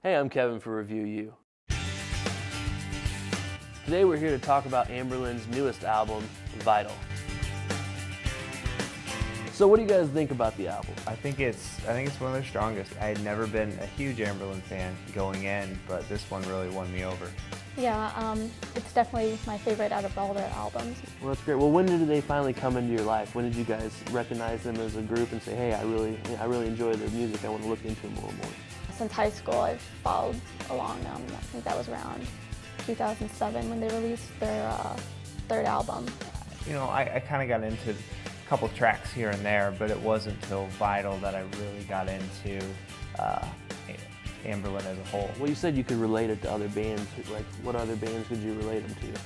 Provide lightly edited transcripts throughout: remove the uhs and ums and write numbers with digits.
Hey, I'm Kevin for Review U. Today we're here to talk about Anberlin's newest album, Vital. So what do you guys think about the album? I think it's one of their strongest. I had never been a huge Anberlin fan going in, but this one really won me over. Yeah, it's definitely my favorite out of all their albums. Well, that's great. Well, when did they finally come into your life? When did you guys recognize them as a group and say, hey, I really enjoy their music, I want to look into them a little more? Since high school, I've followed along. I think that was around 2007 when they released their third album. You know, I kind of got into a couple tracks here and there, but it wasn't until Vital that I really got into Anberlin as a whole. Well, you said you could relate it to other bands. Like, what other bands could you relate them to?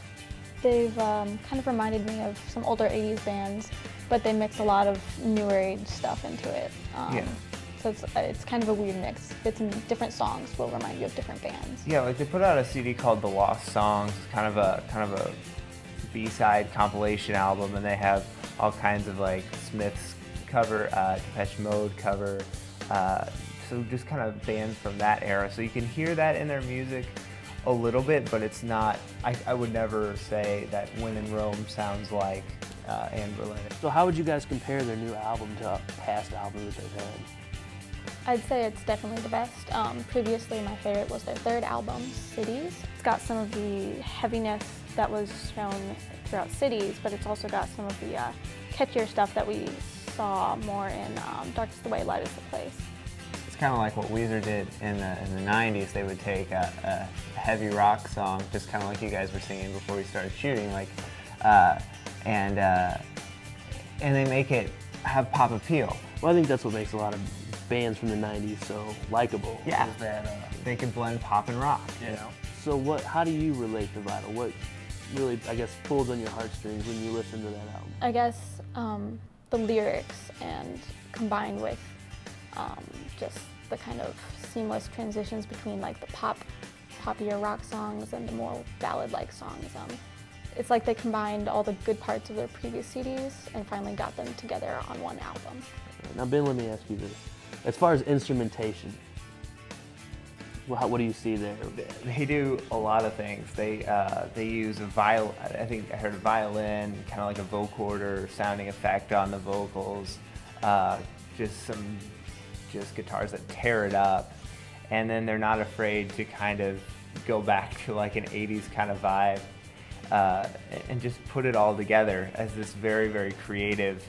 They've kind of reminded me of some older 80s bands, but they mix a lot of newer age stuff into it. Yeah. So it's kind of a weird mix. Bits and different songs will remind you of different bands. Yeah, like they put out a CD called The Lost Songs, kind of a B-side compilation album, and they have all kinds of like Smith's cover, Depeche Mode cover, so just kind of bands from that era. So you can hear that in their music a little bit, but it's not, I would never say that When in Rome sounds like Anberlin. So how would you guys compare their new album to past albums that they've had? I'd say it's definitely the best. Previously, my favorite was their third album, Cities. It's got some of the heaviness that was shown throughout Cities, but it's also got some of the catchier stuff that we saw more in Dark is the Way, Light is the Place. It's kind of like what Weezer did in the 90s. They would take a heavy rock song, just kind of like you guys were singing before we started shooting, like, and they make it have pop appeal. Well, I think that's what makes a lot of bands from the 90s so likable. Yeah, that they can blend pop and rock, you know? So how do you relate to Vital? What really, I guess, pulls on your heartstrings when you listen to that album? I guess the lyrics, and combined with just the kind of seamless transitions between like the poppier rock songs and the more ballad-like songs. It's like they combined all the good parts of their previous CDs and finally got them together on one album. Now, Ben, let me ask you this. As far as instrumentation, what do you see there? They do a lot of things. They use I think I heard a violin, kind of like a vocoder sounding effect on the vocals, just guitars that tear it up, and then they're not afraid to kind of go back to like an 80s kind of vibe, and just put it all together as this very, very creative,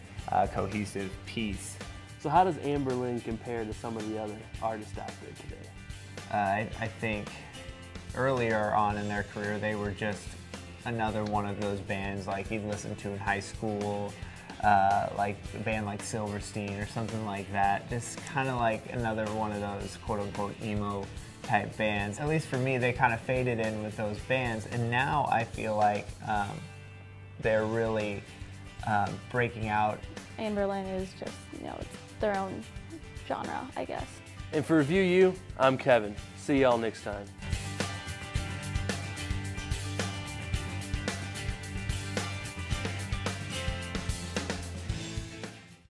cohesive piece. So how does Anberlin compare to some of the other artists out there today? I think earlier on in their career, they were just another one of those bands like you'd listen to in high school, like a band like Silverstein or something like that. Just kind of like another one of those quote-unquote emo type bands. At least for me, they kind of faded in with those bands, and now I feel like they're really breaking out. Anberlin is just, it's their own genre, I guess. And for Review U, I'm Kevin. See y'all next time.